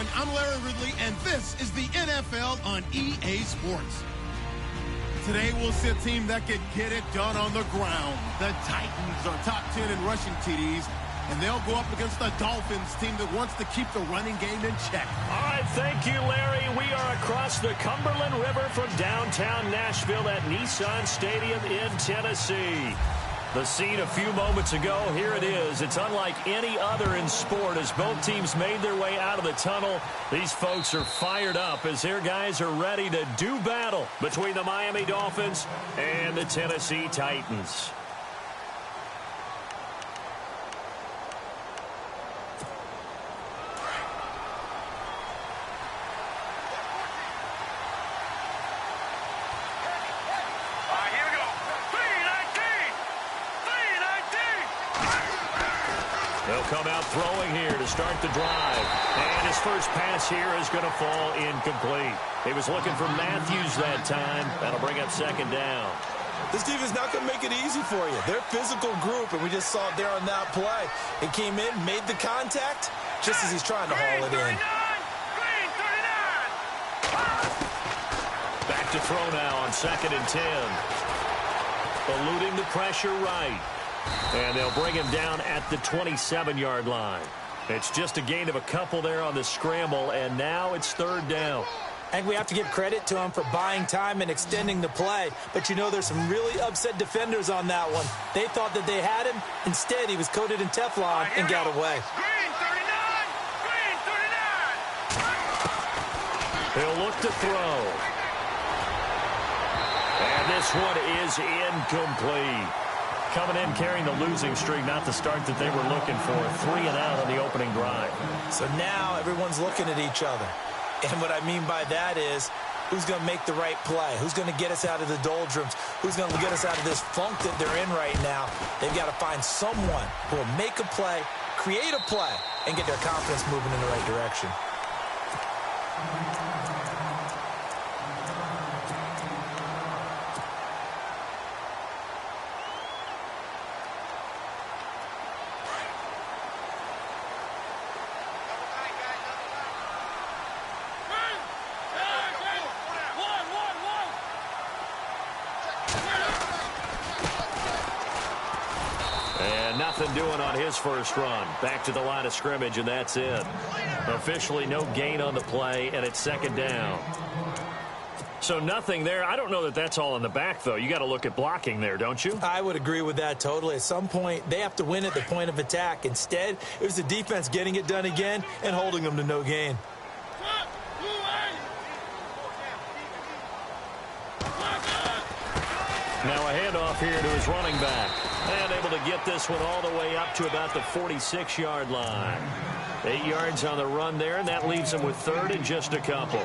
everyone. I'm Larry Ridley, and this is the NFL on EA Sports. Today, we'll see a team that can get it done on the ground. The Titans are top 10 in rushing TDs, and they'll go up against the Dolphins team that wants to keep the running game in check. All right, thank you, Larry. We are across the Cumberland River from downtown Nashville at Nissan Stadium in Tennessee. The scene a few moments ago, here it is. It's unlike any other in sport as both teams made their way out of the tunnel. These folks are fired up as their guys are ready to do battle between the Miami Dolphins and the Tennessee Titans. Come out throwing here to start the drive. And his first pass here is going to fall incomplete. He was looking for Matthews that time. That'll bring up second down. This defense not going to make it easy for you. They're a physical group, and we just saw it there on that play. It came in, made the contact, just as he's trying to haul it in. Back to throw now on 2nd and 10. Eluding the pressure right. And they'll bring him down at the 27-yard line. It's just a gain of a couple there on the scramble, and now it's 3rd down. I think we have to give credit to him for buying time and extending the play. But, you know, there's some really upset defenders on that one. They thought that they had him. Instead, he was coated in Teflon and got away. Green 39! Green 39! He'll look to throw. And this one is incomplete. Coming in carrying the losing streak, not the start that they were looking for. 3 and out on the opening drive. So now everyone's looking at each other. And what I mean by that is, who's going to make the right play? Who's going to get us out of the doldrums? Who's going to get us out of this funk that they're in right now? They've got to find someone who will make a play, create a play, and get their confidence moving in the right direction. Nothing doing on his first run. Back to the line of scrimmage, and that's it. Officially no gain on the play, and it's 2nd down. So nothing there. I don't know that that's all in the back, though. You got to look at blocking there, don't you? I would agree with that totally. At some point, they have to win at the point of attack. Instead, it was the defense getting it done again and holding them to no gain. Now a handoff here to his running back. And able to get this one all the way up to about the 46-yard line. 8 yards on the run there, and that leaves him with 3rd and just a couple.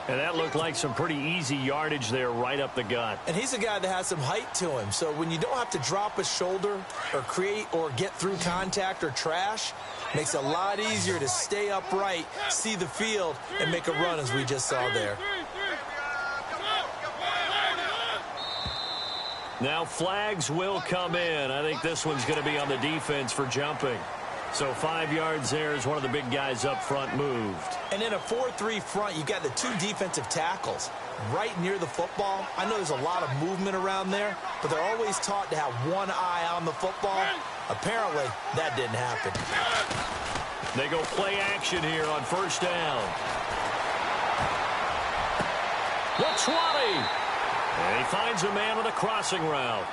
And that looked like some pretty easy yardage there right up the gut. And he's a guy that has some height to him. So when you don't have to drop a shoulder or create or get through contact or trash, makes it a lot easier to stay upright, see the field, and make a run as we just saw there. Now flags will come in. I think this one's going to be on the defense for jumping. So 5 yards there as one of the big guys up front moved. And in a 4-3 front, you've got the 2 defensive tackles right near the football. I know there's a lot of movement around there, but they're always taught to have one eye on the football. Apparently, that didn't happen. They go play action here on 1st down. The 20. And he finds a man on a crossing route.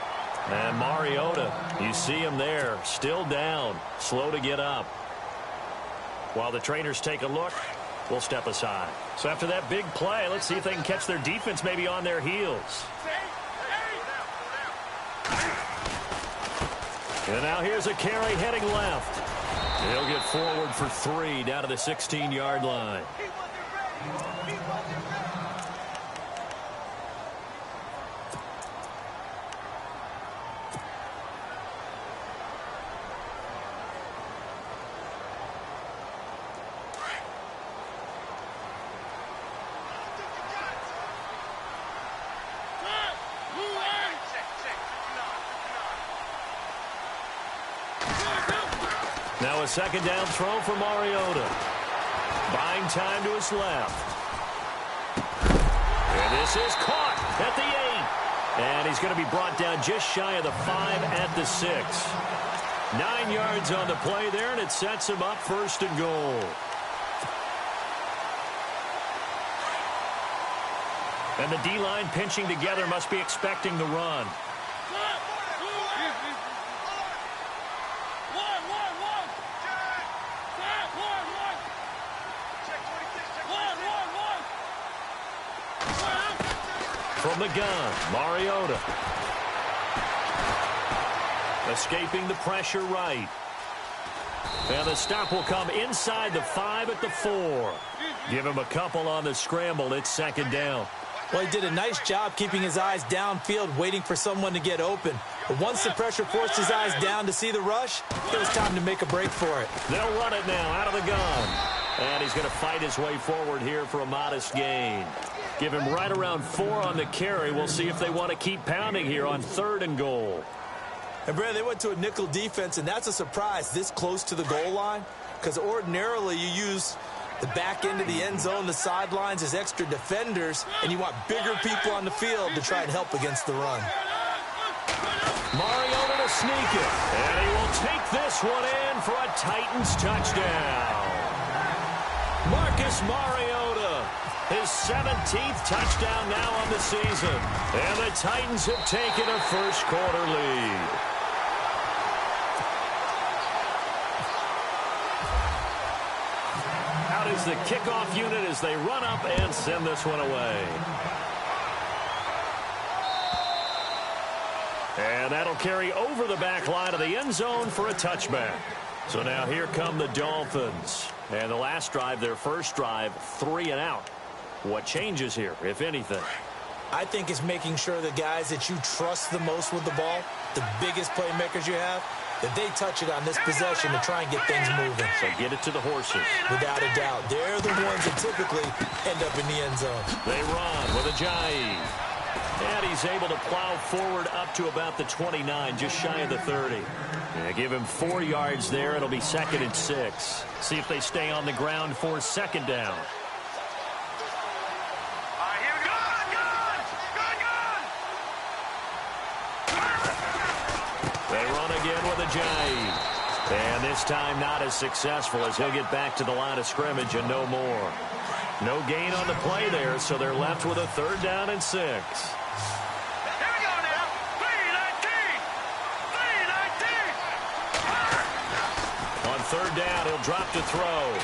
And Mariota, you see him there, still down, slow to get up. While the trainers take a look, we'll step aside. So after that big play, let's see if they can catch their defense maybe on their heels. And now here's a carry heading left. He'll get forward for 3 down to the 16-yard line. Now a 2nd down throw for Mariota. Buying time to his left. And this is caught at the 8. And he's going to be brought down just shy of the 5 at the 6. 9 yards on the play there, and it sets him up 1st and goal. And the D-line pinching together must be expecting the run. From the gun, Mariota. Escaping the pressure right. And the stop will come inside the 5 at the 4. Give him a couple on the scramble. It's 2nd down. Well, he did a nice job keeping his eyes downfield, waiting for someone to get open. But once the pressure forced his eyes down to see the rush, it was time to make a break for it. They'll run it now out of the gun. And he's going to fight his way forward here for a modest gain. Give him right around 4 on the carry. We'll see if they want to keep pounding here on 3rd and goal. And, Brad, they went to a nickel defense, and that's a surprise this close to the goal line, because ordinarily you use the back end of the end zone, the sidelines as extra defenders, and you want bigger people on the field to try and help against the run. Mariota to sneak it, and he will take this one in for a Titans touchdown. Marcus Mariota, his 17th touchdown now on the season, and the Titans have taken a first-quarter lead. Out is the kickoff unit as they run up and send this one away. And that'll carry over the back line of the end zone for a touchback. So now here come the Dolphins. And the last drive, their first drive, 3 and out. What changes here, if anything? I think it's making sure the guys that you trust the most with the ball, the biggest playmakers you have, that they touch it on this possession to try and get things moving. So get it to the horses. Without a doubt. They're the ones that typically end up in the end zone. They run with Ajayi. And he's able to plow forward up to about the 29, just shy of the 30. Yeah, give him 4 yards there. It'll be 2nd and 6. See if they stay on the ground for 2nd down. They run again with Ajayi. And this time not as successful as he'll get back to the line of scrimmage and no more. No gain on the play there, so they're left with a 3rd down and 6. On 3rd down, he'll drop to throw.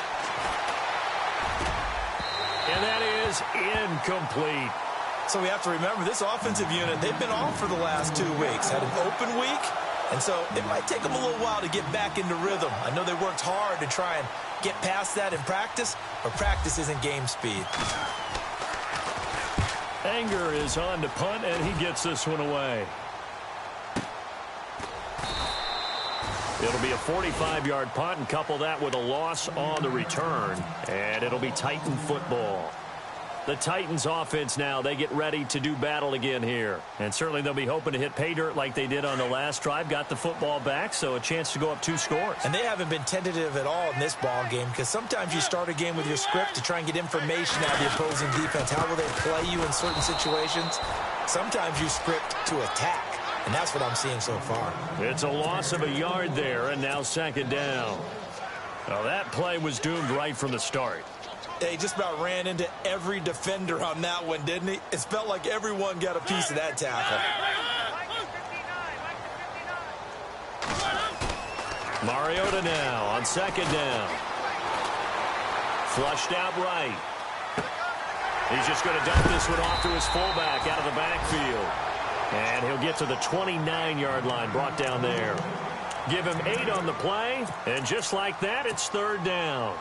And that is incomplete. So we have to remember this offensive unit, they've been off for the last 2 weeks. Had an open week, and so it might take them a little while to get back into rhythm. I know they worked hard to try and get past that in practice, but practice isn't game speed. Anger is on to punt, and he gets this one away. It'll be a 45-yard punt, and couple that with a loss on the return, and it'll be Titan football. The Titans offense now, they get ready to do battle again here. And certainly they'll be hoping to hit pay dirt like they did on the last drive. Got the football back, so a chance to go up 2 scores. And they haven't been tentative at all in this ball game, because sometimes you start a game with your script to try and get information out of the opposing defense. How will they play you in certain situations? Sometimes you script to attack, and that's what I'm seeing so far. It's a loss of a yard there, and now 2nd down. Well, that play was doomed right from the start. He just about ran into every defender on that one, didn't he? It felt like everyone got a piece of that tackle. Mariota now on 2nd down. Flushed out right. He's just going to dump this one off to his fullback out of the backfield. And he'll get to the 29-yard line, brought down there. Give him 8 on the play, and just like that, it's 3rd down.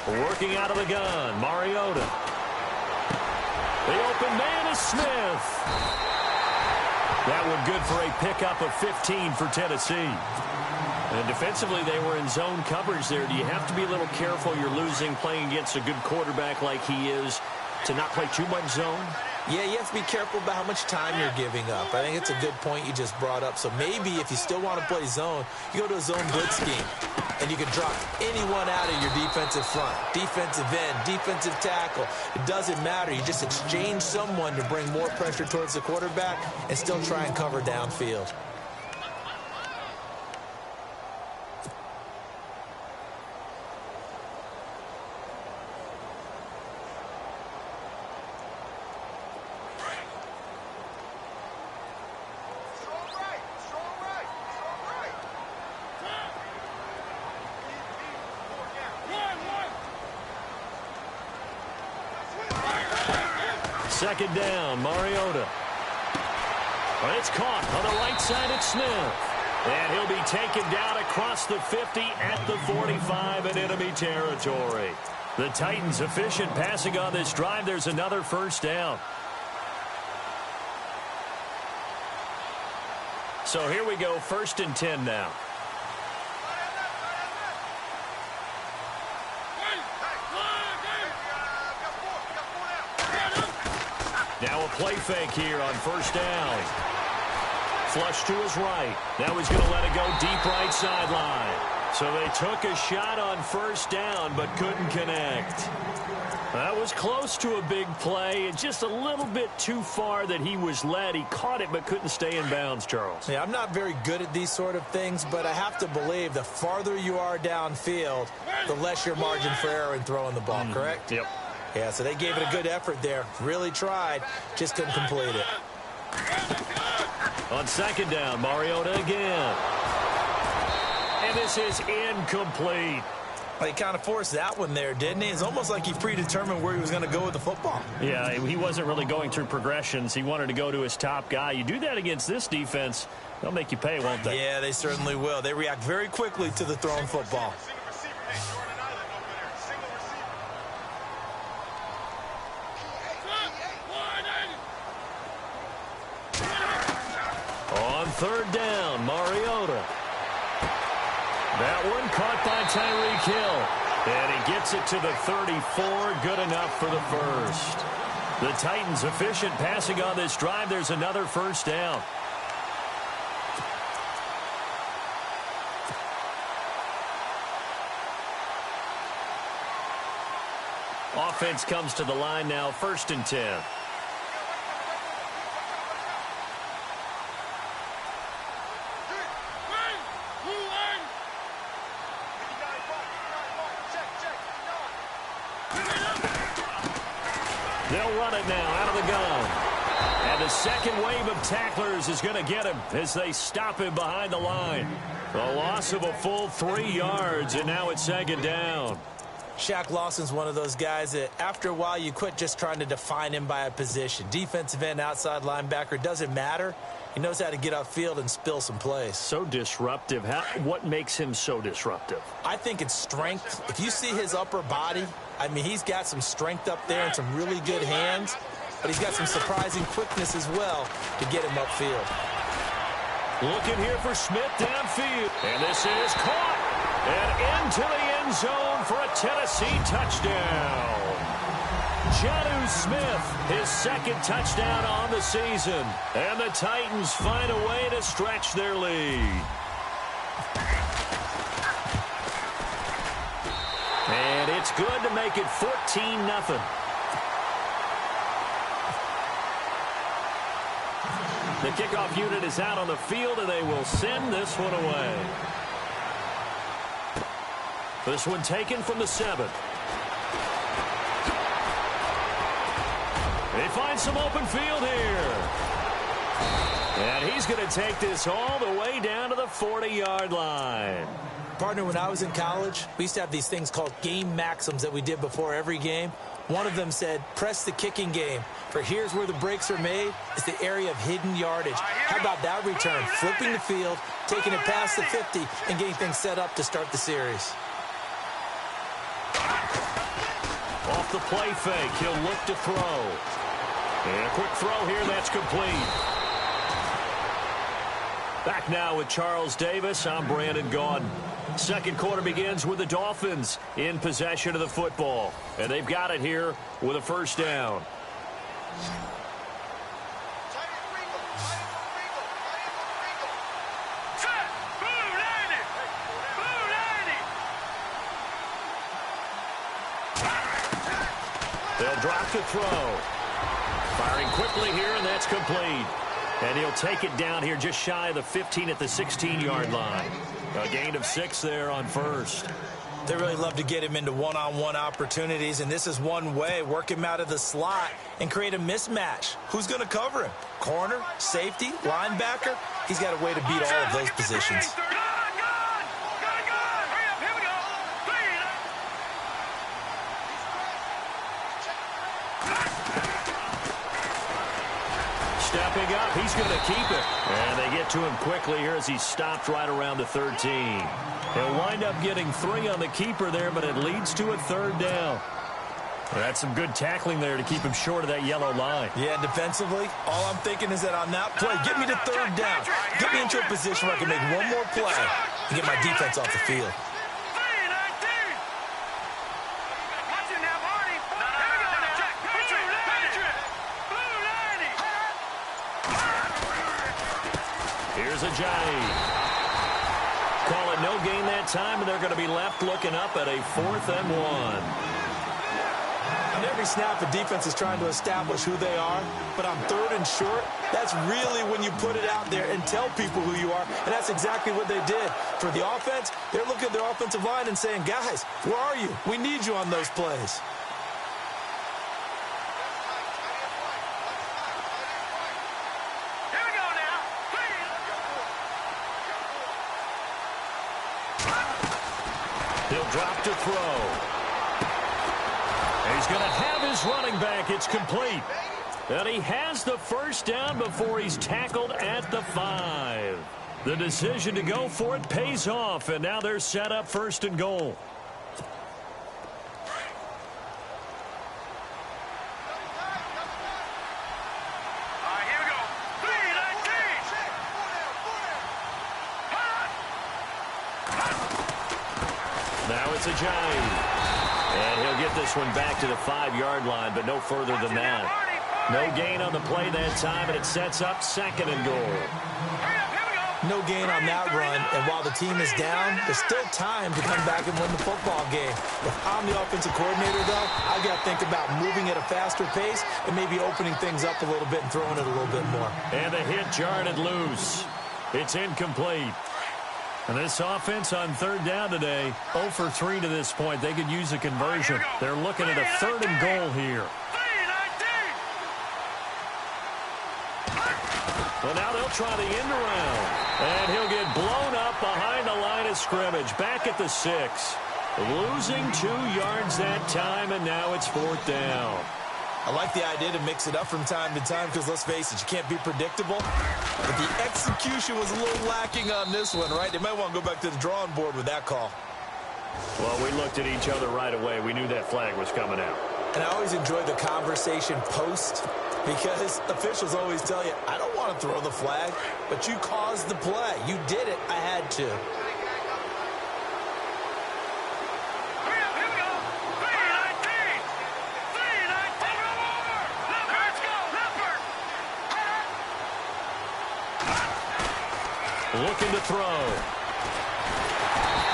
Working out of the gun, Mariota. The open man is Smith. That one good for a pickup of 15 for Tennessee. And defensively, they were in zone coverage there. Do you have to be a little careful? You're losing playing against a good quarterback like he is to not play too much zone? Yeah, you have to be careful about how much time you're giving up. I think it's a good point you just brought up. So maybe if you still want to play zone, you go to a zone blitz scheme, and you can drop anyone out of your defensive front, defensive end, defensive tackle. It doesn't matter. You just exchange someone to bring more pressure towards the quarterback and still try and cover downfield. Second down, Mariota. Well, it's caught on the right side at Smith. And he'll be taken down across the 50 at the 45 in enemy territory. The Titans efficient passing on this drive. There's another first down. So here we go, 1st and 10 now. Now a play fake here on 1st down. Flush to his right. Now he's going to let it go deep right sideline. So they took a shot on 1st down but couldn't connect. That was close to a big play. It's just a little bit too far that he was led. He caught it but couldn't stay in bounds, Charles. Yeah, I'm not very good at these sort of things, but I have to believe the farther you are downfield, the less your margin for error in throwing the ball, correct? Yep. Yeah, so they gave it a good effort there. Really tried, just couldn't complete it. On 2nd down, Mariota again. And this is incomplete. Well, he kind of forced that one there, didn't he? It's almost like he predetermined where he was going to go with the football. Yeah, he wasn't really going through progressions. He wanted to go to his top guy. You do that against this defense, they'll make you pay, won't they? Yeah, they certainly will. They react very quickly to the thrown football. On 3rd down, Mariota. That one caught by Tyreek Hill. And he gets it to the 34. Good enough for the first. The Titans efficient passing on this drive. There's another 1st down. Offense comes to the line now, 1st and 10. They'll run it now out of the gun. And the second wave of tacklers is going to get him as they stop him behind the line. A loss of a full 3 yards, and now it's 2nd down. Shaq Lawson's one of those guys that after a while you quit just trying to define him by a position. Defensive end, outside linebacker, doesn't matter. He knows how to get upfield and spill some plays. So disruptive. What makes him so disruptive? I think it's strength. If you see his upper body, I mean, he's got some strength up there and some really good hands, but he's got some surprising quickness as well to get him upfield. Looking here for Smith downfield. And this is caught. And into the end zone for a Tennessee touchdown. Jonnu Smith, his 2nd touchdown on the season. And the Titans find a way to stretch their lead. And it's good to make it 14-0. The kickoff unit is out on the field, and they will send this one away. This one taken from the 7. They find some open field here. And he's going to take this all the way down to the 40-yard line. Partner, when I was in college, we used to have these things called game maxims that we did before every game. One of them said, press the kicking game, for here's where the breaks are made. It's the area of hidden yardage. How about that return? Flipping the field, taking it past the 50, and getting things set up to start the series. Off the play fake, he'll look to throw. And a quick throw here, that's complete. Back now with Charles Davis. I'm Brandon Gaudin. Second quarter begins with the Dolphins in possession of the football. And they've got it here with a first down. They'll drop to throw. Firing quickly here, and that's complete. And he'll take it down here just shy of the 15 at the 16-yard line. A gain of 6 there on first. They really love to get him into one-on-one opportunities, and this is one way. Work him out of the slot and create a mismatch. Who's going to cover him? Corner, safety, linebacker? He's got a way to beat all of those positions. Stepping up, he's going to keep it. And they get to him quickly here as he stopped right around the 13. He'll wind up getting 3 on the keeper there, but it leads to a third down. That's some good tackling there to keep him short of that yellow line. Yeah, defensively, all I'm thinking is that on that play, get me to third down. Get me into a position where I can make one more play and get my defense off the field. Here's Ajayi. Call it no gain that time, and they're going to be left looking up at a 4th and 1. On every snap, the defense is trying to establish who they are, but on 3rd and short, that's really when you put it out there and tell people who you are, and that's exactly what they did. For the offense, they're looking at their offensive line and saying, guys, where are you? We need you on those plays. He'll drop to throw. And he's going to have his running back. It's complete. And he has the first down before he's tackled at the 5. The decision to go for it pays off, and now they're set up 1st and goal. Now it's Ajayi. And he'll get this one back to the 5-yard line, but no further than that. No gain on the play that time, and it sets up 2nd and goal. No gain on that run, and while the team is down, there's still time to come back and win the football game. If I'm the offensive coordinator, though, I've got to think about moving at a faster pace and maybe opening things up a little bit and throwing it a little bit more. And the hit jarred it loose. It's incomplete. And this offense on 3rd down today, 0 for 3 to this point. They could use a conversion. They're looking at a 3rd and goal here. Well, now they'll try the end around. And he'll get blown up behind the line of scrimmage. Back at the 6. Losing 2 yards that time, and now it's 4th down. I like the idea to mix it up from time to time because, let's face it, you can't be predictable. But the execution was a little lacking on this one, right? They might want to go back to the drawing board with that call. Well, we looked at each other right away. We knew that flag was coming out. And I always enjoy the conversation post because officials always tell you, I don't want to throw the flag, but you caused the play. You did it. I had to. Looking to throw.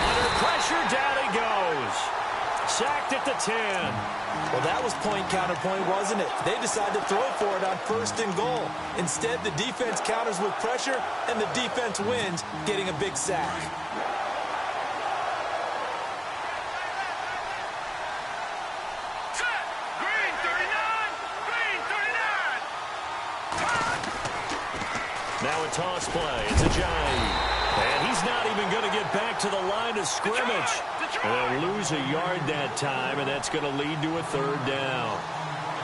Under pressure, down he goes. Sacked at the 10. Well, that was point counterpoint, wasn't it? They decided to throw for it on 1st and goal. Instead, the defense counters with pressure, and the defense wins, getting a big sack. Now a toss play. It's Ajayi. And he's not even going to get back to the line of scrimmage. And they'll lose a yard that time, and that's going to lead to a 3rd down.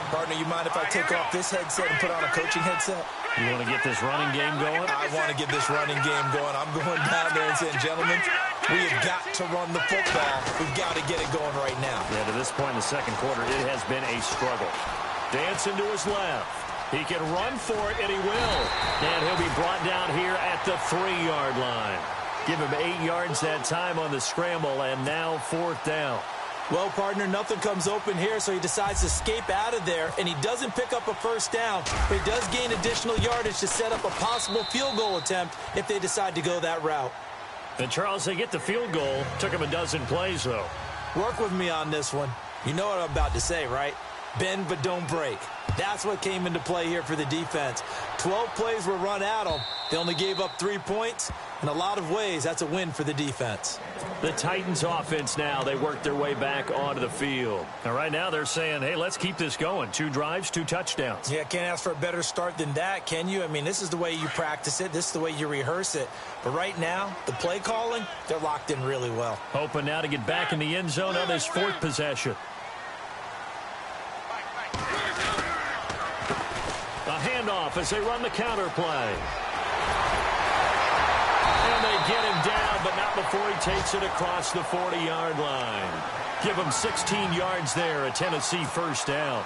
Partner, you mind if I take off this headset and put on a coaching headset? You want to get this running game going? I want to get this running game going. I'm going down there and saying, gentlemen, we have got to run the football. We've got to get it going right now. Yeah, to this point in the 2nd quarter, it has been a struggle. Dancing to his left. He can run for it, and he will. And he'll be brought down here at the 3-yard line. Give him 8 yards that time on the scramble, and now 4th down. Well, partner, nothing comes open here, so he decides to escape out of there, and he doesn't pick up a first down, but he does gain additional yardage to set up a possible field goal attempt if they decide to go that route. And, Charles, they get the field goal. Took him a dozen plays, though. Work with me on this one. You know what I'm about to say, right? Bend but don't break. That's what came into play here for the defense. 12 plays were run at them. They only gave up 3 points. In a lot of ways, that's a win for the defense. The Titans offense now, they work their way back onto the field. And right now they're saying, hey, let's keep this going. 2 drives, 2 touchdowns. Yeah, can't ask for a better start than that, can you? I mean, this is the way you practice it. This is the way you rehearse it. But right now, the play calling, they're locked in really well. Hoping now to get back in the end zone on this 4th possession. A handoff as they run the counter play. And they get him down, but not before he takes it across the 40-yard line. Give him 16 yards there, a Tennessee first down.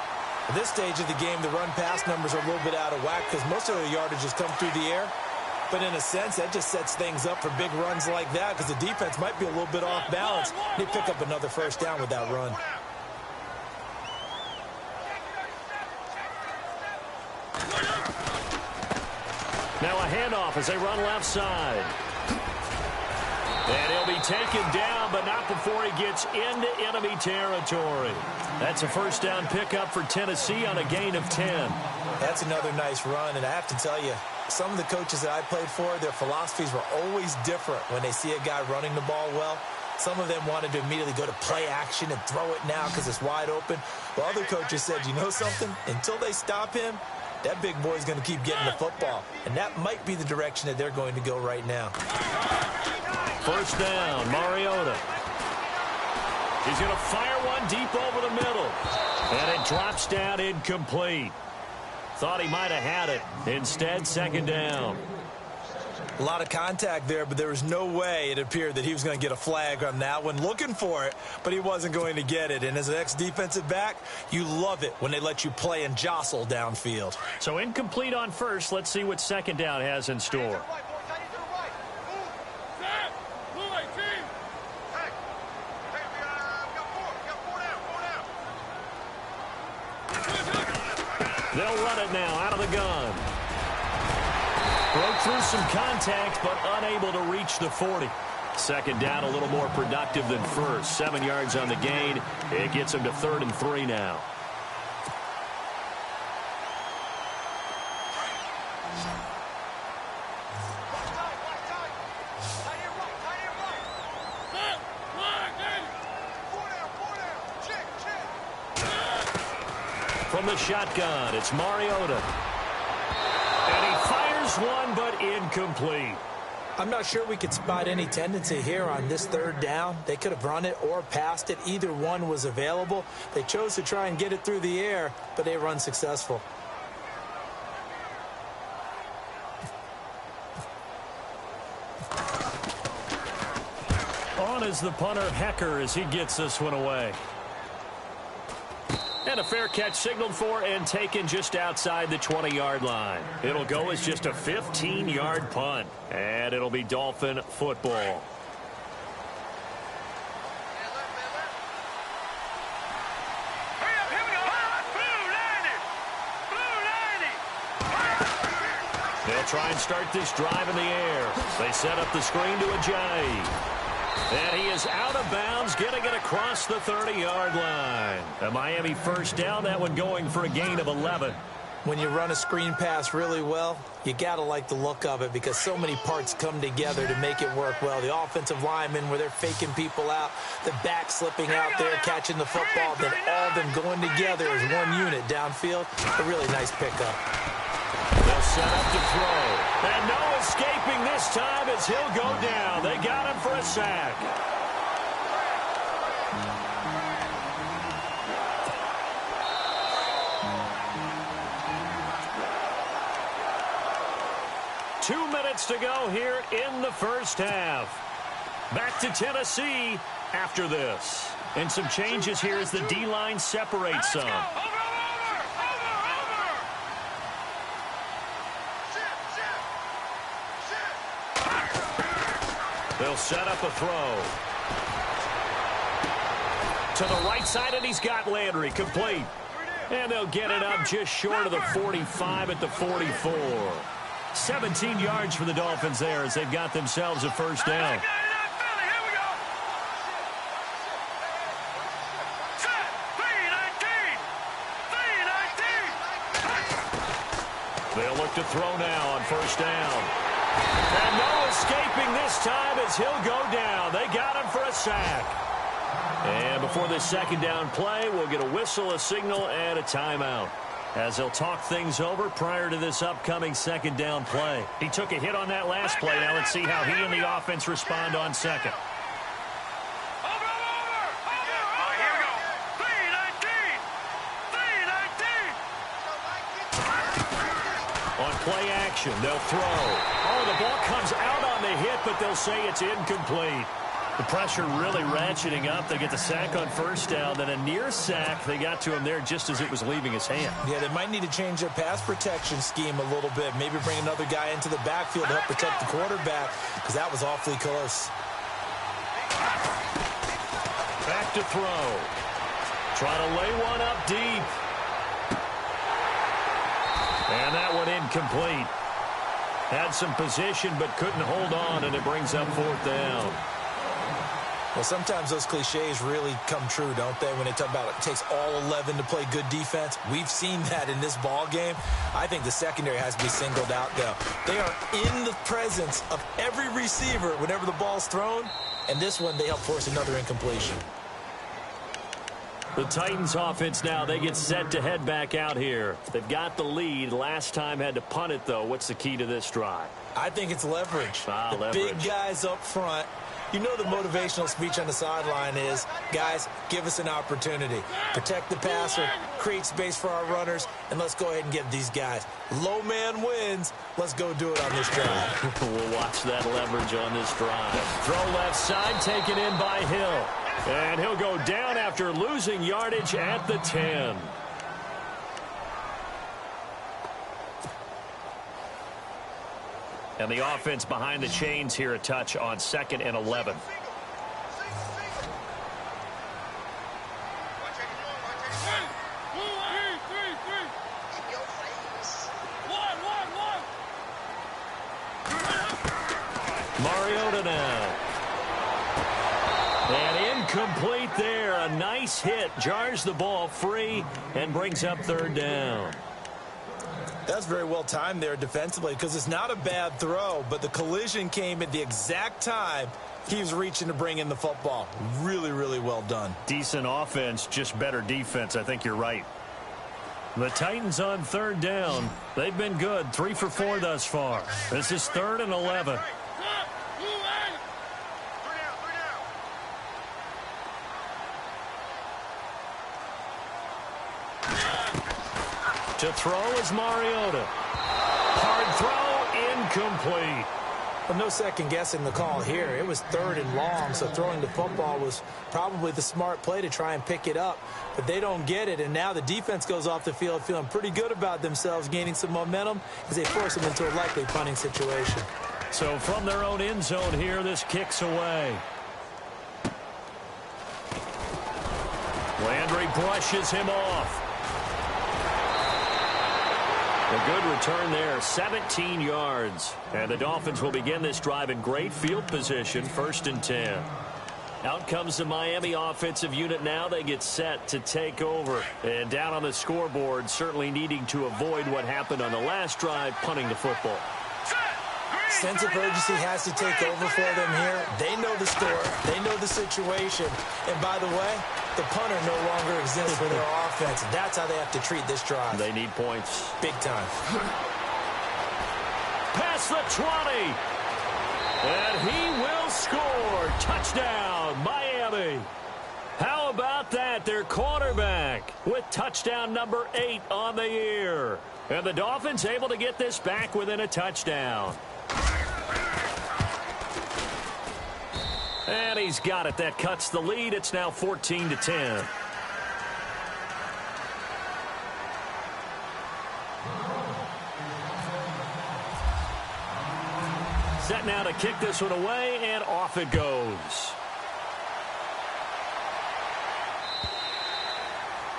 At this stage of the game, the run-pass numbers are a little bit out of whack because most of the yardage has come through the air. But in a sense, that just sets things up for big runs like that because the defense might be a little bit off balance. They pick up another first down with that run. Now a handoff as they run left side. And he'll be taken down, but not before he gets into enemy territory. That's a first down pickup for Tennessee on a gain of 10. That's another nice run, and I have to tell you, some of the coaches that I played for, their philosophies were always different when they see a guy running the ball well. Some of them wanted to immediately go to play action and throw it now because it's wide open. While other coaches said, you know something? Until they stop him, that big boy's going to keep getting the football. And that might be the direction that they're going to go right now. First down, Mariota. He's going to fire one deep over the middle. And it drops down incomplete. Thought he might have had it. Instead, second down. A lot of contact there, but there was no way it appeared that he was going to get a flag on that one. Looking for it, but he wasn't going to get it. And as an ex-defensive back, you love it when they let you play and jostle downfield. So incomplete on first. Let's see what second down has in store. They'll run it now out of the gun. Broke through some contact, but unable to reach the 40. Second down, a little more productive than first. 7 yards on the gain. It gets him to 3rd and 3 now. From the shotgun, it's Mariota. And he fires one, but incomplete. I'm not sure we could spot any tendency here on this 3rd down. They could have run it or passed it. Either one was available. They chose to try and get it through the air, but they run successful. On is the punter, Hecker, as he gets this one away. And a fair catch signaled for and taken just outside the 20-yard line. It'll go as just a 15-yard punt. And it'll be Dolphin football. They'll try and start this drive in the air. They set up the screen to Ajayi. And he is out of bounds, getting it across the 30-yard line. A Miami first down, that one going for a gain of 11. When you run a screen pass really well, you got to like the look of it because so many parts come together to make it work well. The offensive linemen where they're faking people out, the back slipping out there, catching the football, then all of them going together as one unit downfield. A really nice pickup. They'll set up to throw. And no escaping this time as he'll go down. They got him for a sack. Two minutes to go here in the first half. Back to Tennessee after this. And some changes here as the D-line separates some. They'll set up a throw. To the right side, and he's got Landry complete. And they'll get it up just short of the 45 at the 44. 17 yards for the Dolphins there as they've got themselves a first down. They'll look to throw now on first down. And no escaping this time as he'll go down. They got him for a sack. And before this second down play, we'll get a whistle, a signal, and a timeout, as they'll talk things over prior to this upcoming second down play. He took a hit on that last play. Now let's see how he and the offense respond on second. On play action, they'll throw. Oh, the ball comes out on the hit, but they'll say it's incomplete. The pressure really ratcheting up. They get the sack on first down, then a near sack. They got to him there just as it was leaving his hand. Yeah, they might need to change their pass protection scheme a little bit. Maybe bring another guy into the backfield to help protect the quarterback, because that was awfully close. Back to throw. Try to lay one up deep. And that one incomplete. Had some position but couldn't hold on, and it brings up fourth down. Well, sometimes those cliches really come true, don't they, when they talk about it takes all 11 to play good defense. We've seen that in this ball game. I think the secondary has to be singled out, though. They are in the presence of every receiver whenever the ball's thrown, and this one they help force another incompletion. The Titans offense now, they get set to head back out here. They've got the lead. Last time had to punt it, though. What's the key to this drive? I think it's leverage. The big guys up front. You know the motivational speech on the sideline is, guys, give us an opportunity. Protect the passer, create space for our runners, and let's go ahead and get these guys. Low man wins. Let's go do it on this drive. We'll watch that leverage on this drive. Throw left side, taken in by Hill. And he'll go down after losing yardage at the 10. And the offense behind the chains here a touch on 2nd and 11. Mariota now. And incomplete there. A nice hit. Jars the ball free and brings up third down. That's very well timed there defensively, because it's not a bad throw, but the collision came at the exact time he was reaching to bring in the football. Really, really well done. Decent offense, just better defense. I think you're right. The Titans on third down. They've been good. 3 for 4 thus far. This is 3rd and 11. To throw is Mariota. Hard throw, incomplete. Well, no second guessing the call here. It was 3rd and long, so throwing the football was probably the smart play to try and pick it up. But they don't get it, and now the defense goes off the field feeling pretty good about themselves, gaining some momentum as they force them into a likely punting situation. So from their own end zone here, this kicks away. Landry brushes him off. A good return there, 17 yards. And the Dolphins will begin this drive in great field position, 1st and 10. Out comes the Miami offensive unit now. They get set to take over. And down on the scoreboard, certainly needing to avoid what happened on the last drive, punting the football. Sense of urgency has to take over for them here. They know the score. They know the situation. And by the way, the punter no longer exists for their offense. That's how they have to treat this drive. They need points. Big time. Past the 20. And he will score. Touchdown, Miami. How about that? Their quarterback with touchdown number 8 on the year. And the Dolphins able to get this back within a touchdown. And he's got it. That cuts the lead. It's now 14-10. Set now to kick this one away, and off it goes.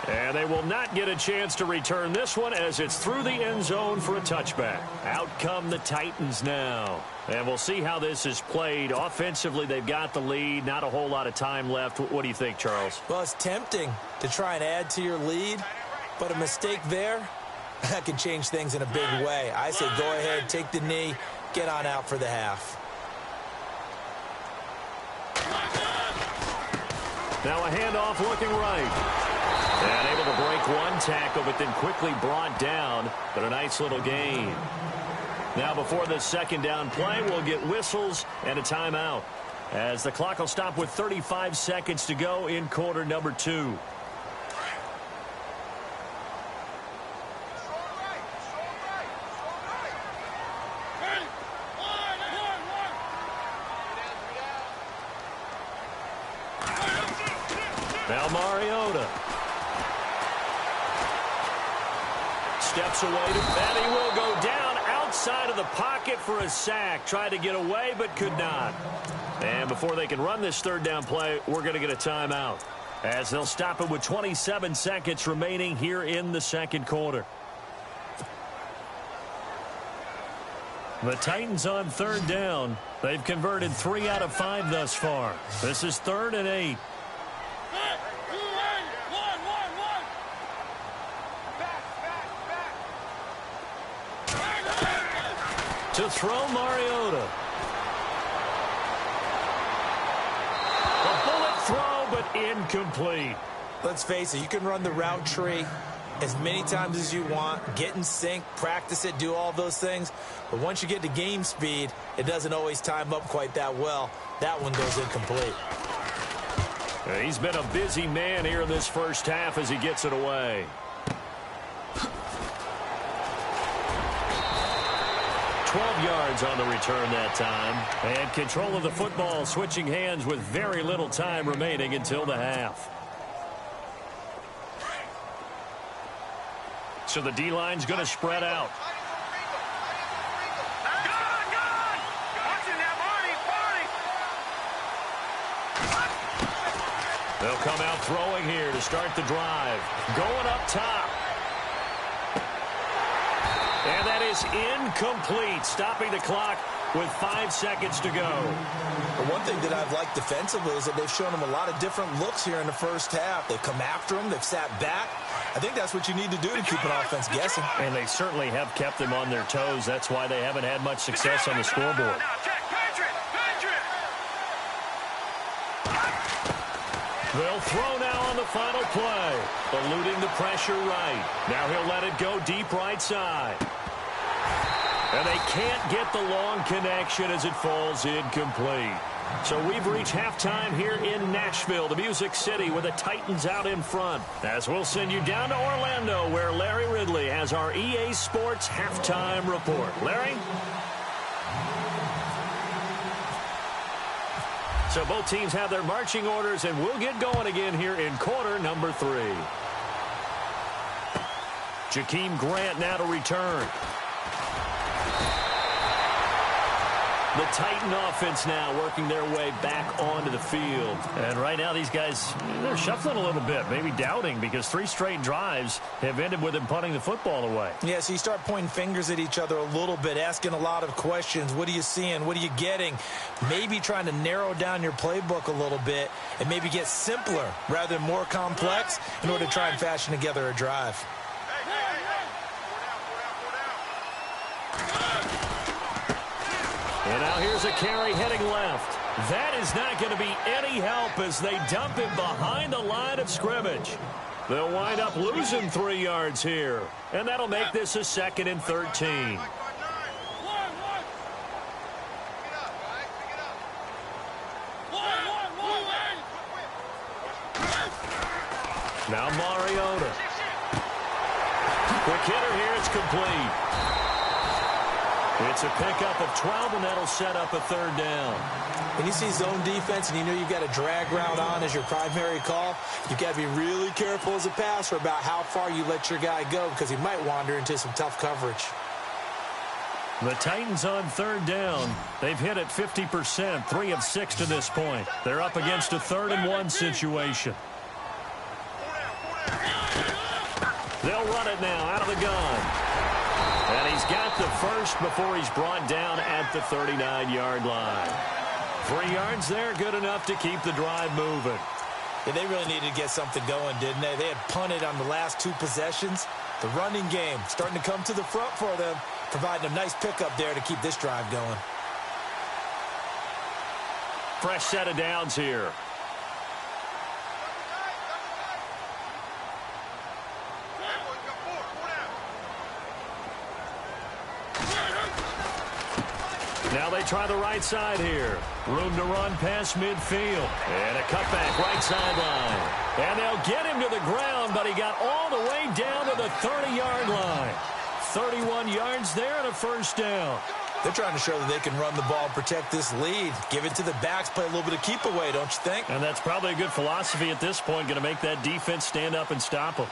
And they will not get a chance to return this one as it's through the end zone for a touchback. Out come the Titans now. And we'll see how this is played. Offensively, they've got the lead. Not a whole lot of time left. What do you think, Charles? Well, it's tempting to try and add to your lead, but a mistake there, that can change things in a big way. I say go ahead, take the knee, get on out for the half. Now a handoff looking right. And able to break one tackle, but then quickly brought down. But a nice little gain. Now before this second down play, we'll get whistles and a timeout, as the clock will stop with 35 seconds to go in quarter number 2. Now Mariota steps away, and he will go down outside of the pocket for a sack. Tried to get away, but could not. And before they can run this third down play, we're going to get a timeout, as they'll stop it with 27 seconds remaining here in the second quarter. The Titans on third down. They've converted 3 out of 5 thus far. This is 3rd and 8. To throw Mariota. A bullet throw, but incomplete. Let's face it, you can run the route tree as many times as you want, get in sync, practice it, do all those things. But once you get to game speed, it doesn't always time up quite that well. That one goes incomplete. He's been a busy man here in this first half as he gets it away. 12 yards on the return that time. And control of the football, switching hands with very little time remaining until the half. So the D-line's going to spread out. They'll come out throwing here to start the drive. Going up top. And that is incomplete, stopping the clock with 5 seconds to go. The one thing that I've liked defensively is that they've shown them a lot of different looks here in the first half. They've come after them. They've sat back. I think that's what you need to do to keep an offense guessing. And they certainly have kept them on their toes. That's why they haven't had much success on the scoreboard. They'll throw now on the final play. Eluding the pressure right. Now he'll let it go deep right side. And they can't get the long connection as it falls incomplete. So we've reached halftime here in Nashville, the Music City, with the Titans out in front. As we'll send you down to Orlando, where Larry Ridley has our EA Sports halftime report. Larry? So both teams have their marching orders, and we'll get going again here in quarter number 3. Jakeem Grant now to return. The Titan offense now working their way back onto the field. And right now these guys, they're shuffling a little bit, maybe doubting, because 3 straight drives have ended with them punting the football away. Yeah, so you start pointing fingers at each other a little bit, asking a lot of questions. What are you seeing? What are you getting? Maybe trying to narrow down your playbook a little bit and maybe get simpler rather than more complex in order to try and fashion together a drive. And now here's a carry heading left. That is not going to be any help as they dump him behind the line of scrimmage. They'll wind up losing 3 yards here. And that'll make this a 2nd and 13. Now Mariota. Quick hitter here, it's complete. It's a pickup of 12, and that'll set up a 3rd down. When you see zone defense and you know you've got a drag route on as your primary call, you've got to be really careful as a passer about how far you let your guy go, because he might wander into some tough coverage. The Titans on third down. They've hit it 50%, 3 of 6 to this point. They're up against a 3rd-and-1 situation. They'll run it now out of the gun. And he's got the first before he's brought down at the 39-yard line. 3 yards there, good enough to keep the drive moving. Yeah, they really needed to get something going, didn't they? They had punted on the last 2 possessions. The running game starting to come to the front for them, providing a nice pickup there to keep this drive going. Fresh set of downs here. Now they try the right side here. Room to run past midfield. And a cutback right sideline. And they'll get him to the ground, but he got all the way down to the 30-yard line. 31 yards there and a first down. They're trying to show that they can run the ball and protect this lead. Give it to the backs, play a little bit of keep away, don't you think? And that's probably a good philosophy at this point, going to make that defense stand up and stop them.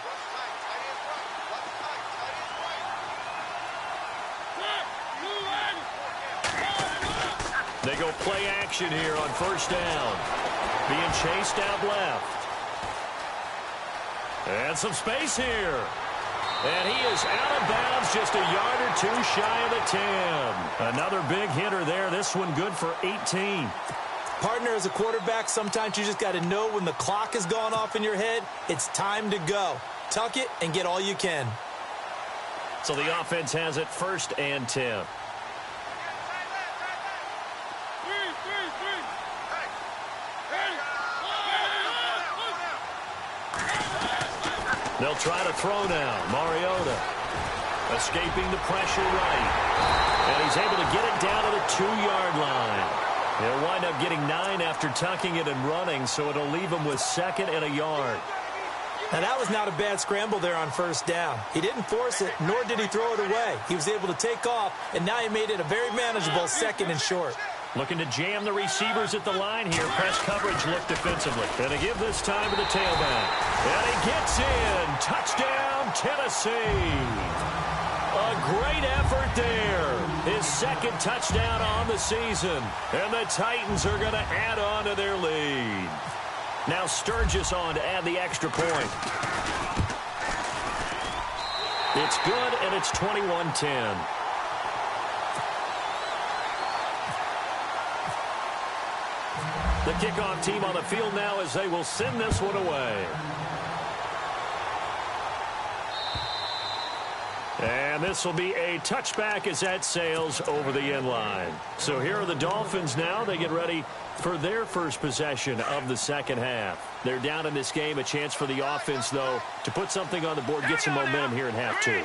They go play action here on first down. Being chased out left. And some space here. And he is out of bounds, just a yard or 2 shy of the 10. Another big hitter there. This one good for 18. Partner, as a quarterback, sometimes you just got to know when the clock has gone off in your head, it's time to go. Tuck it and get all you can. So the offense has it 1st and 10. They'll try to throw now. Mariota escaping the pressure right. And he's able to get it down to the 2-yard line. He'll wind up getting 9 after tucking it and running, so it'll leave him with 2nd and a yard. Now, that was not a bad scramble there on first down. He didn't force it, nor did he throw it away. He was able to take off, and now he made it a very manageable 2nd and short. Looking to jam the receivers at the line here. Press coverage look defensively. Going to give this time to the tailback. And he gets in. Touchdown, Tennessee. A great effort there. His 2nd touchdown on the season. And the Titans are going to add on to their lead. Now Sturgis on to add the extra point. It's good, and it's 21-10. The kickoff team on the field now as they will send this one away. And this will be a touchback as that sails over the end line. So here are the Dolphins now. They get ready for their first possession of the 2nd half. They're down in this game. A chance for the offense, though, to put something on the board, get some momentum here in half 2.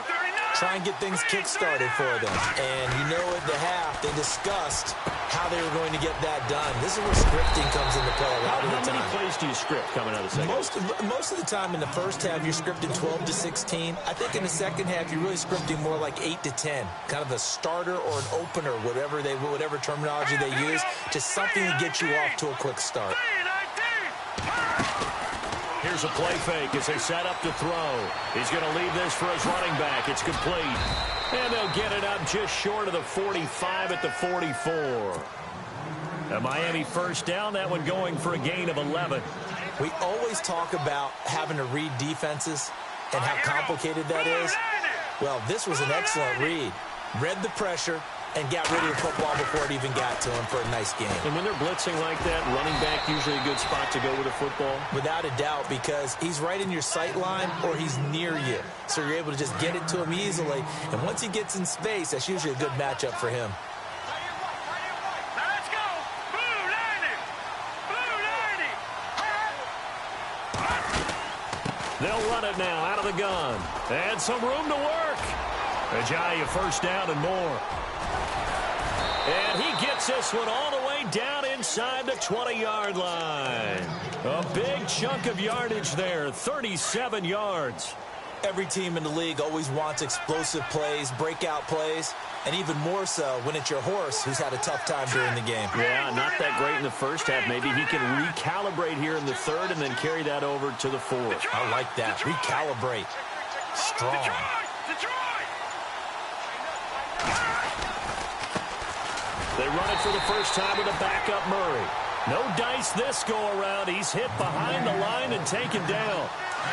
Try and get things kick-started for them. And you know at the half, they discussed how they were going to get that done. This is where scripting comes into play a lot of the time. How many plays do you script coming out of the 2nd? Most of the time in the first half, you're scripting 12 to 16. I think in the 2nd half, you're really scripting more like 8 to 10. Kind of a starter or an opener, whatever terminology they use. Just something to get you off to a quick start. Here's a play fake as they set up to throw. He's going to leave this for his running back. It's complete. And they'll get it up just short of the 45 at the 44. A Miami first down, that one going for a gain of 11. We always talk about having to read defenses and how complicated that is. Well, this was an excellent read. Read the pressure and got rid of the football before it even got to him for a nice game. And when they're blitzing like that, running back usually a good spot to go with a football? Without a doubt, because he's right in your sight line or he's near you. So you're able to just get it to him easily. And once he gets in space, that's usually a good matchup for him. Let's go! Blue 90! They'll run it now out of the gun. And some room to work. Ajayi, first down and more. And he gets this one all the way down inside the 20-yard line. A big chunk of yardage there, 37 yards. Every team in the league always wants explosive plays, breakout plays, and even more so when it's your horse who's had a tough time during the game. Yeah, not that great in the first half. Maybe he can recalibrate here in the 3rd and then carry that over to the 4th. I like that. Recalibrate. Strong. They run it for the first time with a backup Murray. No dice this go-around. He's hit behind the line and taken down.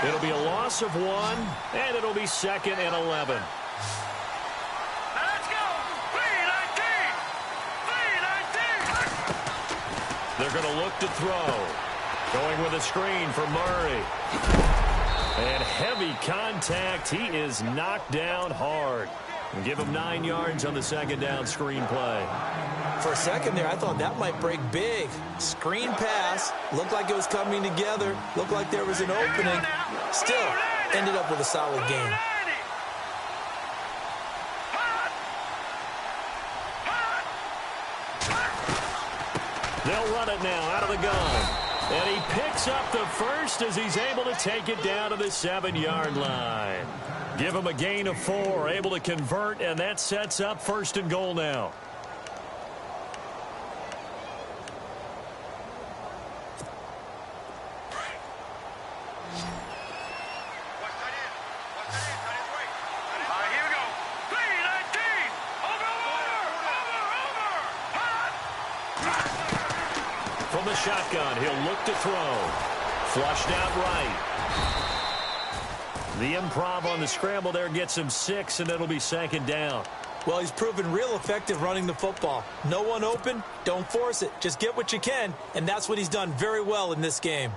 It'll be a loss of 1, and it'll be 2nd and 11. Let's go. 3-19. 3-19. They're going to look to throw. Going with a screen for Murray. And heavy contact. He is knocked down hard. And give him 9 yards on the 2nd down screen play. For a second there, I thought that might break big. Screen pass. Looked like it was coming together. Looked like there was an opening. Still, ended up with a solid game. They'll run it now out of the gun. And he picks up the first as he's able to take it down to the 7-yard line. Give him a gain of 4, able to convert, and that sets up 1st and goal now. Here we go. 3-19. Over. From the shotgun, he'll look to throw. Flushed out right. The improv on the scramble there gets him 6, and it'll be 2nd down. Well, he's proven real effective running the football. No one open, don't force it. Just get what you can, and that's what he's done very well in this game.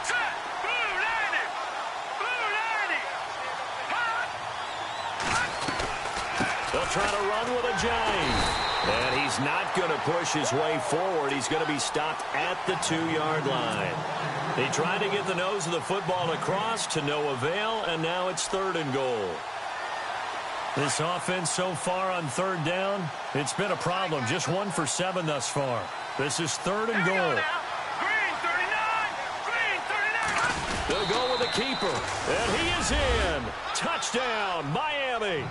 Set. Blue 90. They'll try to run with a giant. And he's not going to push his way forward. He's going to be stopped at the 2-yard line. He tried to get the nose of the football across to no avail, and now it's 3rd and goal. This offense so far on 3rd down, it's been a problem. Just 1 for 7 thus far. This is 3rd and goal. Green 39. Green 39. They'll go with the keeper, and he is in. Touchdown, Miami.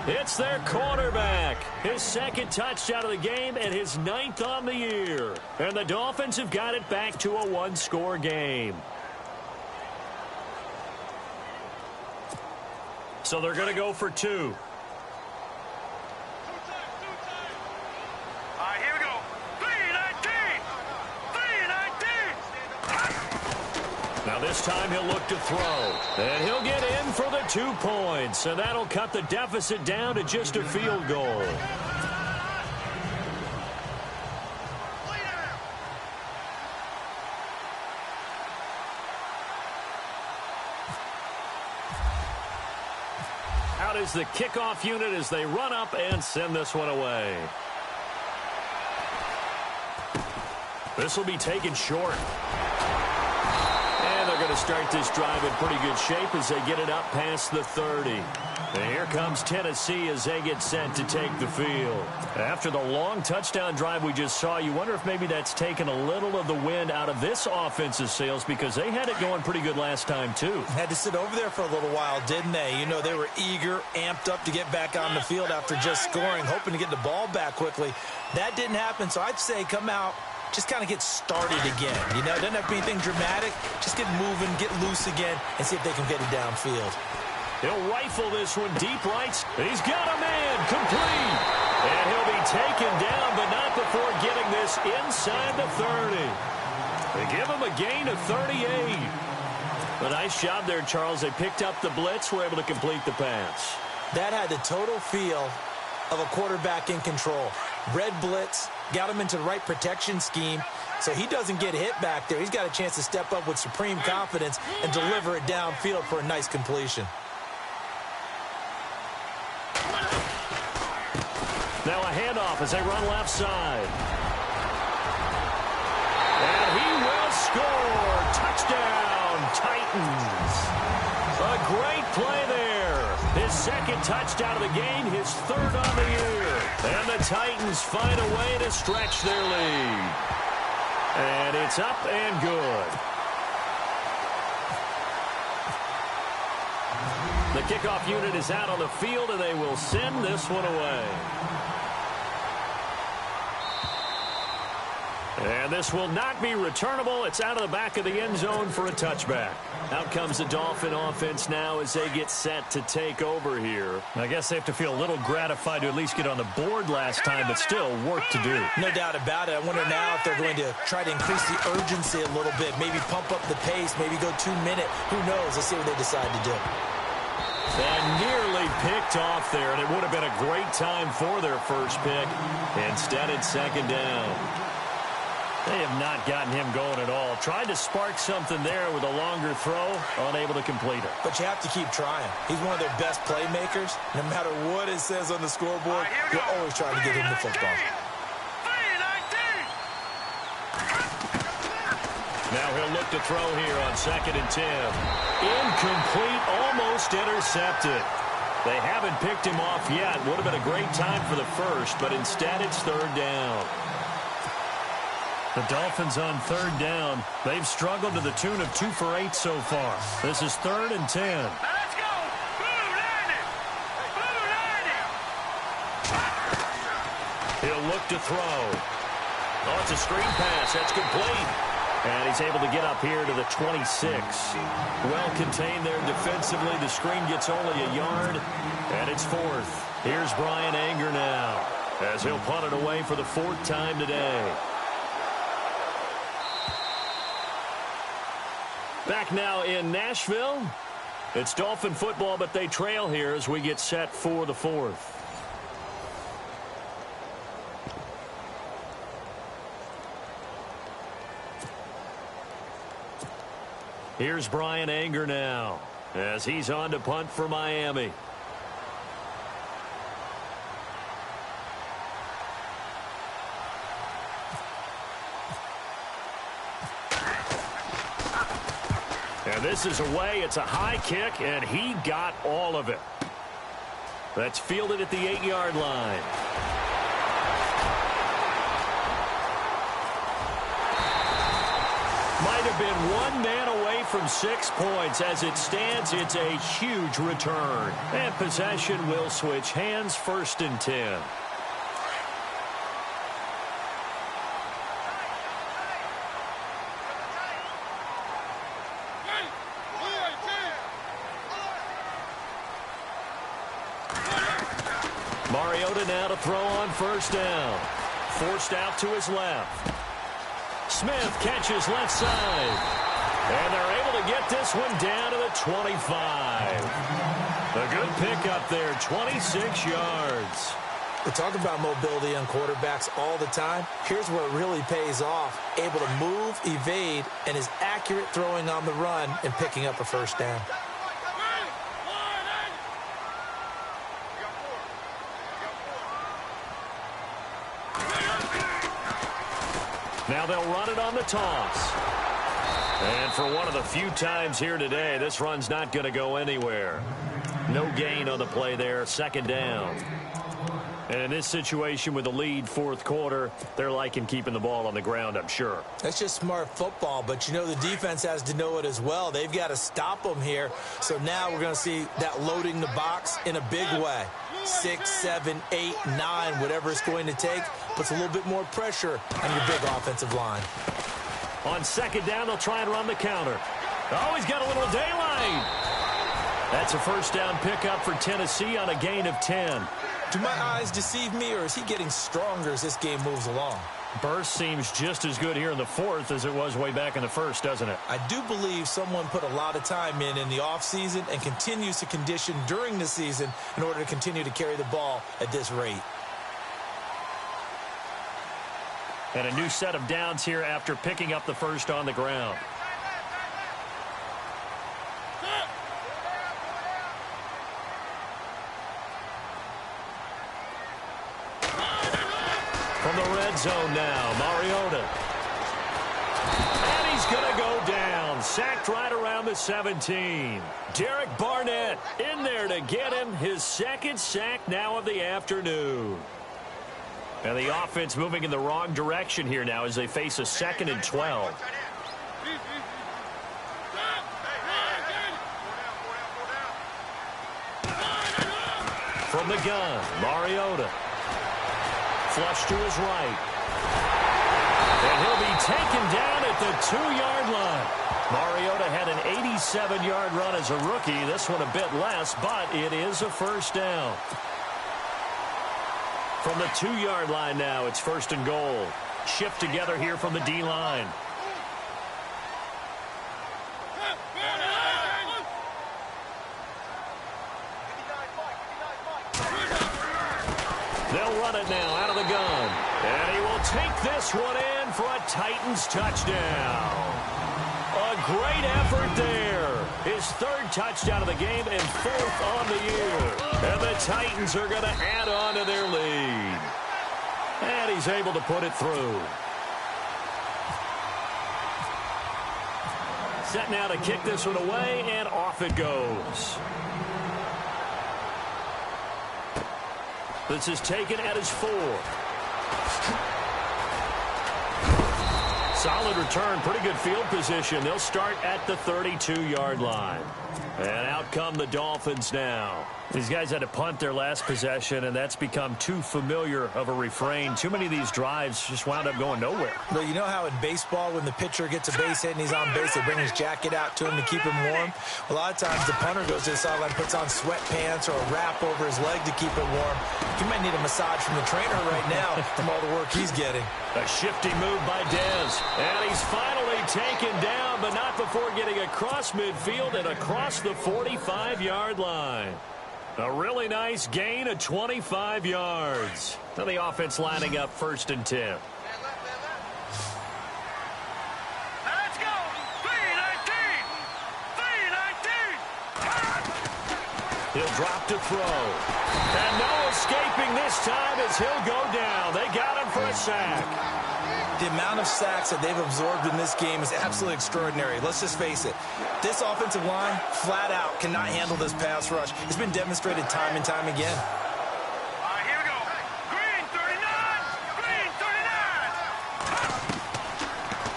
It's their quarterback. His 2nd touchdown of the game and his 9th on the year. And the Dolphins have got it back to a 1-score game. So they're going to go for 2. Here we go. 3-19. 3-19. Now this time he'll look to throw. And he'll get in for the 2 points. And that'll cut the deficit down to just a field goal. Out is the kickoff unit as they run up and send this one away. This will be taken short. And they're going to start this drive in pretty good shape as they get it up past the 30. And here comes Tennessee as they get set to take the field. After the long touchdown drive we just saw, you wonder if maybe that's taken a little of the wind out of this offensive sails because they had it going pretty good last time too. Had to sit over there for a little while, didn't they? You know, they were eager, amped up to get back on the field after just scoring, hoping to get the ball back quickly. That didn't happen, so I'd say come out, just kind of get started again. You know, it doesn't have to be anything dramatic. Just get moving, get loose again, and see if they can get it downfield. He'll rifle this one deep right. He's got a man complete. And he'll be taken down, but not before getting this inside the 30. They give him a gain of 38. A nice job there, Charles. They picked up the blitz, were able to complete the pass. That had the total feel of a quarterback in control. Red blitz, got him into the right protection scheme, so he doesn't get hit back there. He's got a chance to step up with supreme confidence and deliver it downfield for a nice completion. Now a handoff as they run left side. And he will score. Touchdown, Titans. A great play there. His 2nd touchdown of the game, his 3rd on the year. And the Titans find a way to stretch their lead. And it's up and good. The kickoff unit is out on the field, and they will send this one away. And this will not be returnable. It's out of the back of the end zone for a touchback. Out comes the Dolphin offense now as they get set to take over here. I guess they have to feel a little gratified to at least get on the board last time, but still work to do. No doubt about it. I wonder now if they're going to try to increase the urgency a little bit, maybe pump up the pace, maybe go 2 minute. Who knows? Let's see what they decide to do. And nearly picked off there, and it would have been a great time for their first pick. Instead, it's second down. They have not gotten him going at all. Tried to spark something there with a longer throw, unable to complete it. But you have to keep trying. He's one of their best playmakers. No matter what it says on the scoreboard, you're always trying to get him the football. Now he'll look to throw here on 2nd and 10. Incomplete, almost intercepted. They haven't picked him off yet. Would have been a great time for the first, but instead it's 3rd down. The Dolphins on 3rd down. They've struggled to the tune of 2 for 8 so far. This is 3rd and 10. Let's go! Buran! He'll look to throw. Oh, it's a screen pass. That's complete. And he's able to get up here to the 26. Well contained there defensively. The screen gets only a yard, and it's 4th. Here's Brian Anger now as he'll punt it away for the 4th time today. Back now in Nashville. It's Dolphin football, but they trail here as we get set for the 4th. Here's Brian Anger now as he's on to punt for Miami. And this is away. It's a high kick, and he got all of it. That's fielded at the 8-yard line. Might have been one man away from 6 points. As it stands, it's a huge return. And possession will switch hands. 1st and 10. Mariota now to throw on 1st down. Forced out to his left. Smith catches left side. And they're able to get this one down to the 25. A good pickup there, 26 yards. We talk about mobility on quarterbacks all the time. Here's where it really pays off. Able to move, evade, and is accurate throwing on the run and picking up a 1st down. Now they'll run it on the toss. And for one of the few times here today, this run's not going to go anywhere. No gain on the play there, 2nd down. And in this situation with the lead 4th quarter, they're liking keeping the ball on the ground, I'm sure. That's just smart football, but you know the defense has to know it as well. They've got to stop them here. So now we're going to see that loading the box in a big way. 6, 7, 8, 9, whatever it's going to take, puts a little bit more pressure on your big offensive line. On 2nd down, they'll try and run the counter. Oh, he's got a little daylight. That's a 1st down pickup for Tennessee on a gain of 10. Do my eyes deceive me, or is he getting stronger as this game moves along? Burst seems just as good here in the 4th as it was way back in the 1st, doesn't it? I do believe someone put a lot of time in the offseason and continues to condition during the season in order to continue to carry the ball at this rate. And a new set of downs here after picking up the 1st on the ground. From the red zone now, Mariota. And he's going to go down. Sacked right around the 17. Derek Barnett in there to get him his 2nd sack now of the afternoon. And the offense moving in the wrong direction here now as they face a 2nd and 12. From the gun, Mariota. Flush to his right. And he'll taken down at the 2-yard line. Mariota had an 87-yard run as a rookie. This one a bit less, but it is a first down. From the 2-yard line now, it's 1st and goal. Shift together here from the D-line. They'll run it now out of the gun. And he will take this one in for a Titans touchdown. A great effort there. His 3rd touchdown of the game and 4th on the year. And the Titans are going to add on to their lead. And he's able to put it through. Set now to kick this one away, and off it goes. This is taken at his 4. Solid return, pretty good field position. They'll start at the 32-yard line. And out come the Dolphins now. These guys had to punt their last possession, and that's become too familiar of a refrain. Too many of these drives just wound up going nowhere. Well, you know how in baseball, when the pitcher gets a base hit and he's on base, they bring his jacket out to him to keep him warm? A lot of times the punter goes to the sideline, puts on sweatpants or a wrap over his leg to keep it warm. He might need a massage from the trainer right now from all the work he's getting. A shifty move by Dez. And he's finally taken down, but not before getting across midfield and across the 45-yard line. A really nice gain of 25 yards. Now the offense lining up 1st and 10. Let's go. 3-19. 3-19. He'll drop to throw. And no escaping this time as he'll go down. They got him for a sack. The amount of sacks that they've absorbed in this game is absolutely extraordinary. Let's just face it. This offensive line, flat out, cannot handle this pass rush. It's been demonstrated time and time again. All right, here we go. Green 39. Green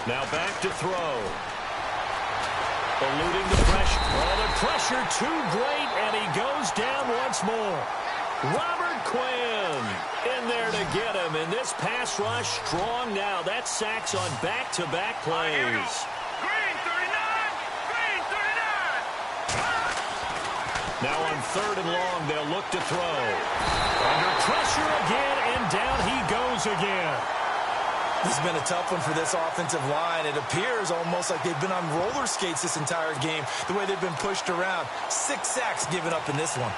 39. Now back to throw. Eluding the pressure. Oh, the pressure too great, and he goes down once more. Robert Quinn in there to get him, and this pass rush strong now. That's sacks on back-to-back plays. Green 39. Green 39. Now on 3rd and long, they'll look to throw. Under pressure again, and down he goes again. This has been a tough one for this offensive line. It appears almost like they've been on roller skates this entire game, the way they've been pushed around. 6 sacks given up in this one.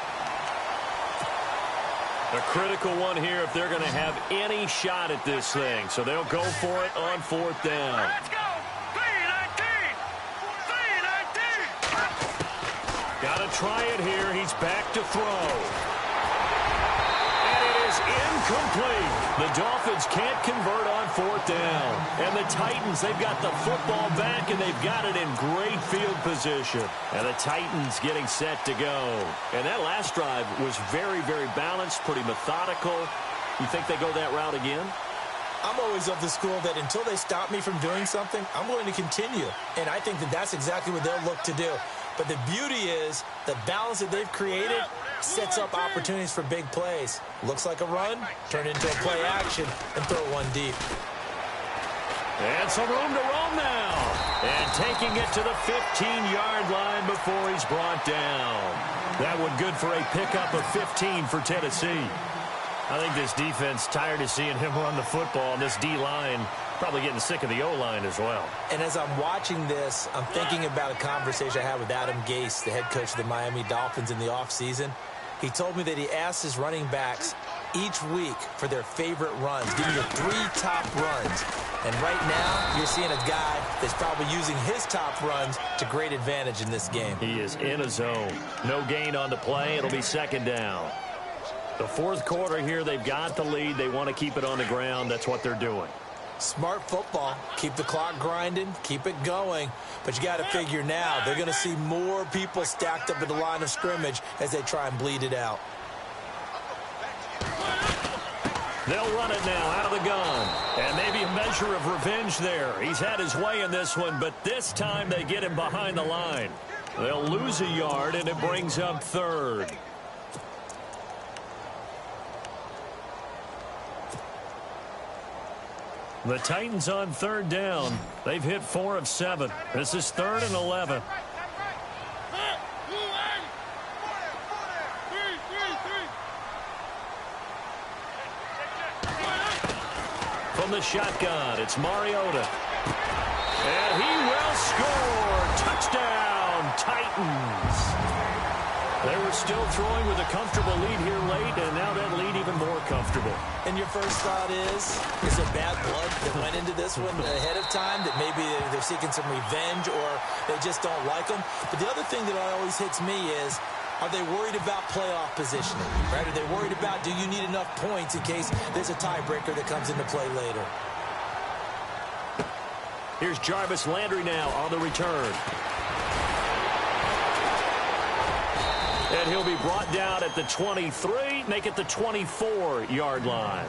A critical one here if they're going to have any shot at this thing. So they'll go for it on 4th down. Let's go. 3-19. 3-19. Got to try it here. He's back to throw. And it is incomplete. The Dolphins can't convert on 4th down. And the Titans, they've got the football back, and they've got it in great field position. And the Titans getting set to go. And that last drive was very, very balanced, pretty methodical. You think they go that route again? I'm always of the school that until they stop me from doing something, I'm going to continue. And I think that that's exactly what they'll look to do. But the beauty is the balance that they've created sets up opportunities for big plays. Looks like a run, turn it into a play action, and throw one deep. And some room to roam now. And taking it to the 15-yard line before he's brought down. That one good for a pickup of 15 for Tennessee. I think this defense tired of seeing him run the football, and this D-line probably getting sick of the O-line as well. And as I'm watching this, I'm thinking about a conversation I had with Adam Gase, the head coach of the Miami Dolphins, in the offseason. He told me that he asked his running backs each week for their favorite runs. Give me your 3 top runs. And right now, you're seeing a guy that's probably using his top runs to great advantage in this game. He is in a zone. No gain on the play. It'll be 2nd down. The 4th quarter here, they've got the lead. They want to keep it on the ground. That's what they're doing. Smart football. Keep the clock grinding. Keep it going. But you got to figure now, they're going to see more people stacked up at the line of scrimmage as they try and bleed it out. They'll run it now out of the gun. And maybe a measure of revenge there. He's had his way in this one, but this time they get him behind the line. They'll lose a yard, and it brings up 3rd. The Titans on third down. They've hit 4 of 7. This is 3rd and 11. From the shotgun, it's Mariota. And he will score. Touchdown, Titans. They were still throwing with a comfortable lead here late, and now that lead even more comfortable. And your first thought is there bad blood that went into this one ahead of time, that maybe they're seeking some revenge or they just don't like them? But the other thing that always hits me is, are they worried about playoff positioning, right? Are they worried about, do you need enough points in case there's a tiebreaker that comes into play later? Here's Jarvis Landry now on the return. And he'll be brought down at the 23, make it the 24-yard line.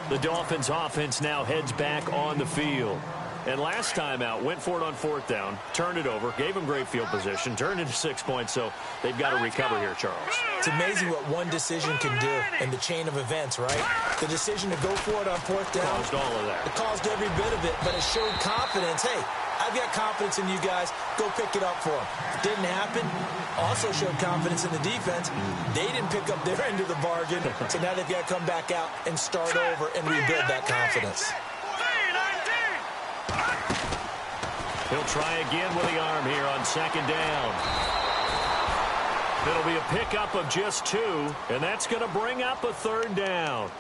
The Dolphins offense now heads back on the field. And last time out, went for it on 4th down, turned it over, gave them great field position, turned into 6 points, so they've got to recover here, Charles. It's amazing what one decision can do in the chain of events, right? The decision to go for it on 4th down. Caused all of that. It caused every bit of it, but it showed confidence. Hey, I've got confidence in you guys. Go pick it up for them. Didn't happen. Also showed confidence in the defense. They didn't pick up their end of the bargain, so now they've got to come back out and start over and rebuild that confidence. He'll try again with the arm here on 2nd down. It'll be a pickup of just 2, and that's going to bring up a 3rd down.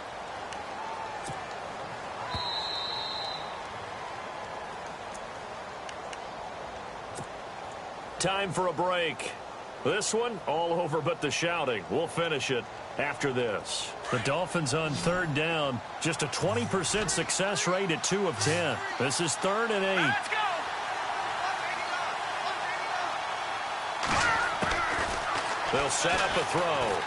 Time for a break. This one, all over but the shouting. We'll finish it after this. The Dolphins on 3rd down. Just a 20% success rate at 2 of 10. This is 3rd and 8. They'll set up a throw.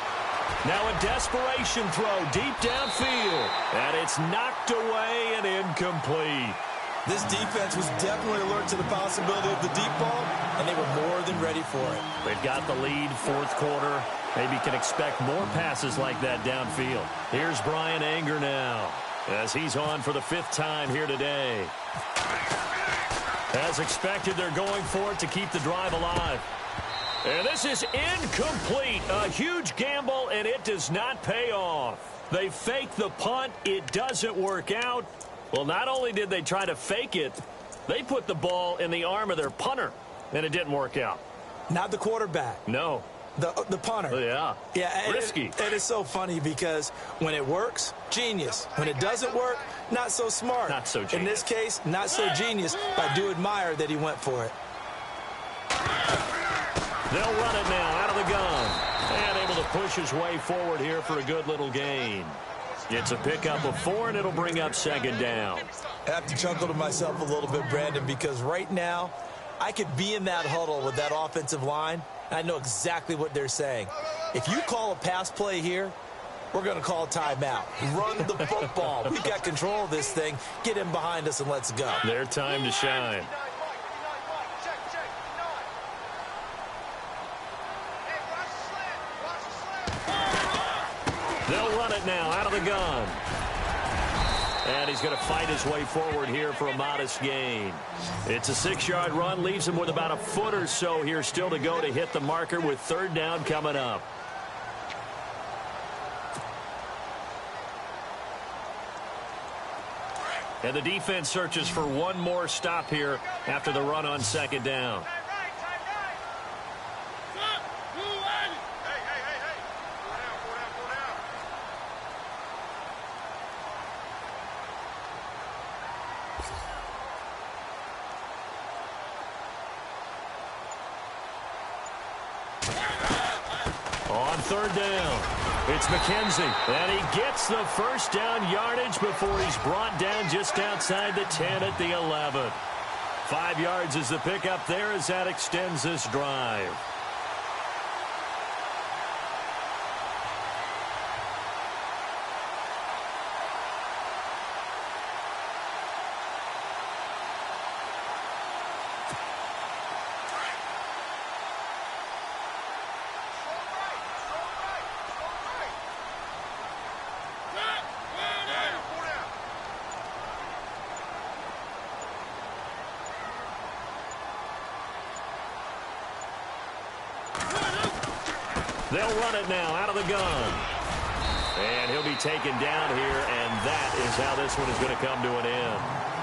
Now a desperation throw deep downfield. And it's knocked away and incomplete. This defense was definitely alert to the possibility of the deep ball, and they were more than ready for it. They've got the lead, 4th quarter. Maybe can expect more passes like that downfield. Here's Brian Anger now, as he's on for the 5th time here today. As expected, they're going for it to keep the drive alive. And this is incomplete. A huge gamble, and it does not pay off. They fake the punt. It doesn't work out. Well, not only did they try to fake it, they put the ball in the arm of their punter, and it didn't work out. Not the quarterback. No. The punter. Yeah. Yeah. Risky. And it's so funny because when it works, genius. When it doesn't work, not so smart. Not so genius. In this case, not so genius, but I do admire that he went for it. They'll run it now out of the gun. And able to push his way forward here for a good little gain. It's a pickup of 4, and it'll bring up 2nd down. I have to chuckle to myself a little bit, Brandon, because right now I could be in that huddle with that offensive line, and I know exactly what they're saying. If you call a pass play here, we're going to call a timeout. Run the football. We've got control of this thing. Get him behind us and let's go. Their time to shine. They'll run it now out of the gun. And he's going to fight his way forward here for a modest gain. It's a 6-yard run, leaves him with about a foot or so here still to go to hit the marker with 3rd down coming up. And the defense searches for one more stop here after the run on 2nd down. On 3rd down, it's McKenzie, and he gets the 1st down yardage before he's brought down just outside the 10 at the 11. 5 yards is the pickup there as that extends this drive. They'll run it now out of the gun. And he'll be taken down here, and that is how this one is going to come to an end.